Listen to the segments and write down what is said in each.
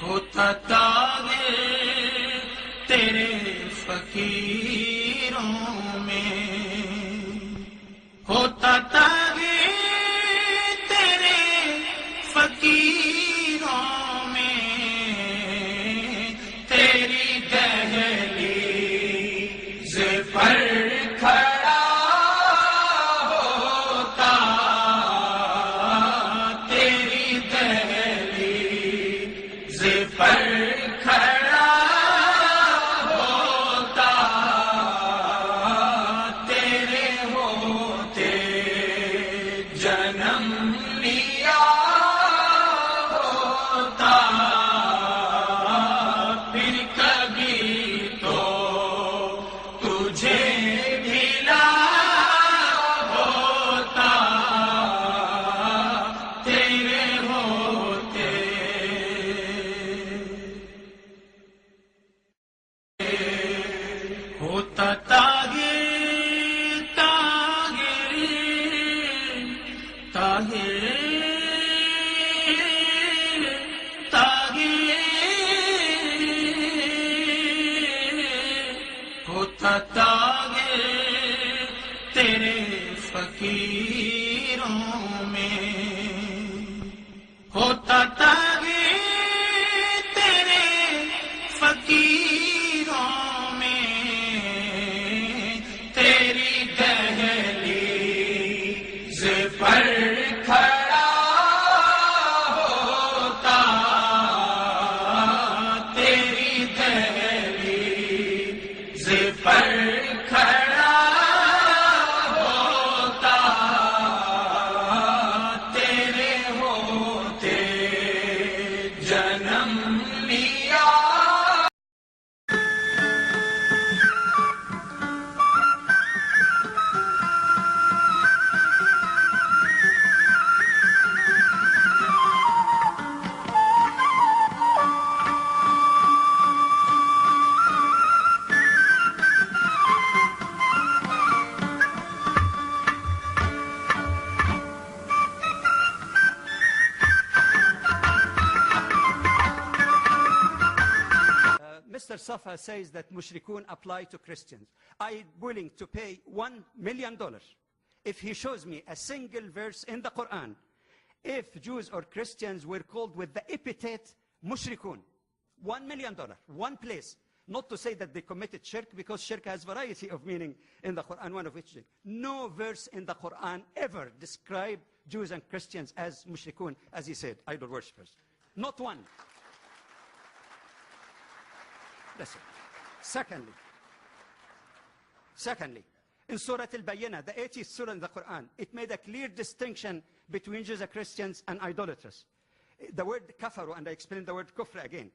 होता तागे तेरे फकीरों में, होता तागे तेरे फकीरों में, तेरी दहलीज़ पर खड़ा होता, तेरी दहलीज़ पर खड़ा होता, तेरे होते जन्म लिया होता, फिर कभी तो तुझे ढीला होता, तेरे होते होता तागे तागे तागे तागे, होता तागे तेरे फकीरों में, होता तागे तेरे फकीरों में, तेरी दहलीज़ पर खड़ा होता, तेरी दहलीज़ पर खड़ा होता, तेरे होते जन्म लिया। Mr. Safa says that mushrikun apply to Christians. I'm willing to pay $1 million if he shows me a single verse in the Quran if Jews or Christians were called with the epithet mushrikun. $1 million, one place. Not to say that they committed shirk, because shirk has variety of meaning in the Quran, one of which is no verse in the Quran ever describe Jews and Christians as mushrikun, as he said, idol worshippers. Not one. Listen. Secondly, in Surah Al-Bayyinah, the 80th surah in the Quran, it made a clear distinction between Jews and Christians and idolaters. The word kafaru, and I explained the word kufr again.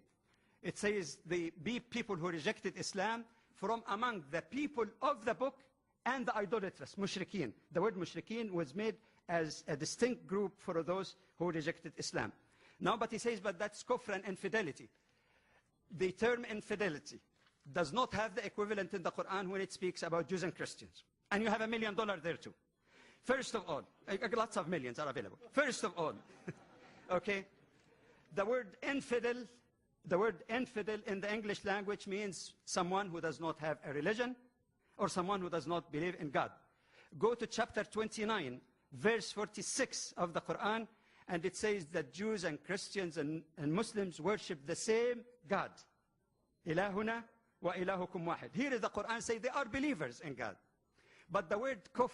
It says the people who rejected Islam from among the people of the book and the idolaters, mushrikeen. The word mushrikeen was made as a distinct group for those who rejected Islam. Now, but he says, but that's kufr and infidelity. The term infidelity does not have the equivalent in the Quran when it speaks about Jews and Christians. And you have $1 million there too. First of all, lots of millions are available. First of all, okay, the word infidel in the English language means someone who does not have a religion or someone who does not believe in God. Go to chapter 29, verse 46 of the Quran, and it says that Jews and Christians and Muslims worship the same God. Ilahuna wa ilahukum wahid. Here is the Quran say they are believers in God. But the word kufr,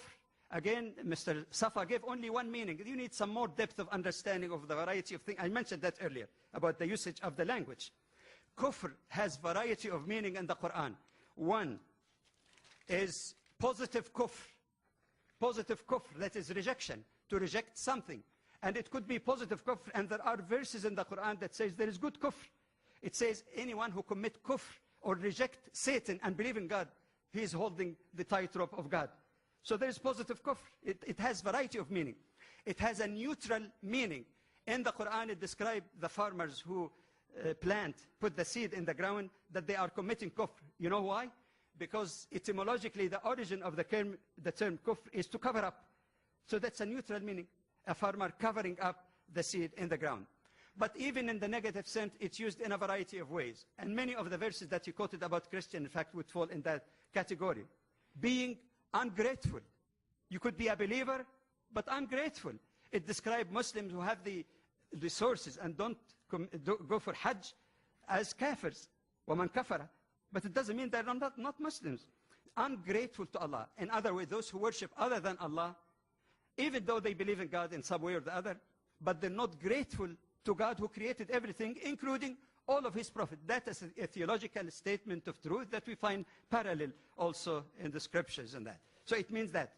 again, Mr. Safa gave only one meaning. You need some more depth of understanding of the variety of things. I mentioned that earlier, about the usage of the language. Kufr has variety of meaning in the Quran. One is positive kufr. Positive kufr, that is rejection, to reject something. And it could be positive kufr, and there are verses in the Quran that says there is good kufr. It says anyone who commit kufr or reject Satan and believe in God, he is holding the tightrope of God. So there is positive kufr. It has variety of meaning. It has a neutral meaning. In the Quran, it describes the farmers who put the seed in the ground, that they are committing kufr. You know why? Because etymologically, the origin of the term kufr is to cover up. So that's a neutral meaning. A farmer covering up the seed in the ground. But even in the negative sense, it's used in a variety of ways. And many of the verses that you quoted about Christian, in fact, would fall in that category. Being ungrateful. You could be a believer, but ungrateful. It describes Muslims who have the resources and don't go for Hajj as kafirs. وَمَنْ كَفَرَ. But it doesn't mean they're not Muslims. Ungrateful to Allah. In other words, those who worship other than Allah, even though they believe in God in some way or the other, but they're not grateful to God who created everything, including all of his prophets. That is a theological statement of truth that we find parallel also in the scriptures and that. So it means that.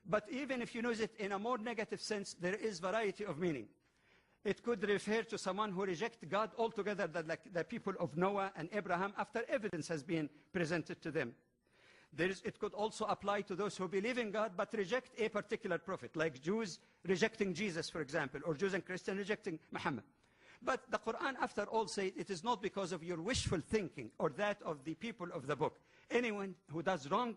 But even if you use it in a more negative sense, there is variety of meaning. It could refer to someone who rejects God altogether, like the people of Noah and Abraham, after evidence has been presented to them. It could also apply to those who believe in God but reject a particular prophet, like Jews rejecting Jesus, for example, or Jews and Christians rejecting Muhammad. But the Quran, after all, says it is not because of your wishful thinking or that of the people of the book. Anyone who does wrong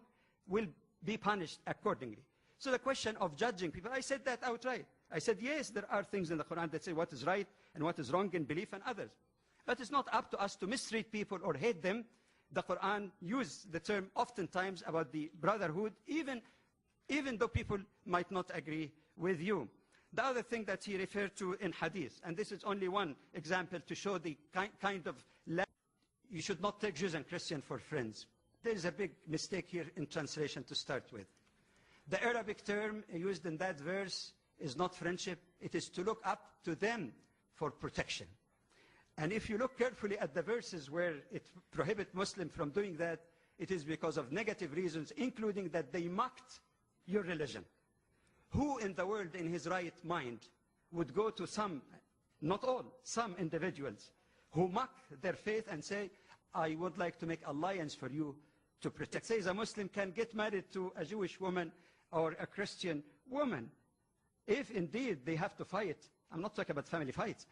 will be punished accordingly. So the question of judging people, I said that outright. I said, yes, there are things in the Quran that say what is right and what is wrong in belief and others. But it's not up to us to mistreat people or hate them. The Quran uses the term oftentimes about the brotherhood, even though people might not agree with you. The other thing that he referred to in hadith, and this is only one example to show the kind of you should not take Jews and Christians for friends. There is a big mistake here in translation to start with. The Arabic term used in that verse is not friendship. It is to look up to them for protection. And if you look carefully at the verses where it prohibits Muslims from doing that, it is because of negative reasons, including that they mocked your religion. Who in the world in his right mind would go to some, not all, some individuals who mock their faith and say, I would like to make alliance for you to protect. Says a Muslim can get married to a Jewish woman or a Christian woman. If indeed they have to fight, I'm not talking about family fights,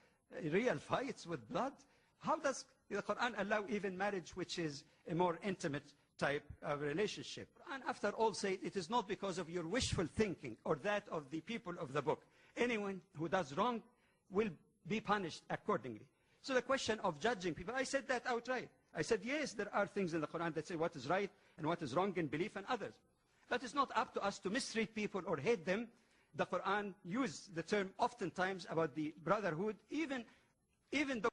real fights with blood. How does the Quran allow even marriage which is a more intimate type of relationship? And after all, say it is not because of your wishful thinking or that of the people of the book. Anyone who does wrong will be punished accordingly. So the question of judging people, I said that outright. I said, yes, there are things in the Quran that say what is right and what is wrong in belief and others. But it's not up to us to mistreat people or hate them. The Quran uses the term oftentimes about the brotherhood, even though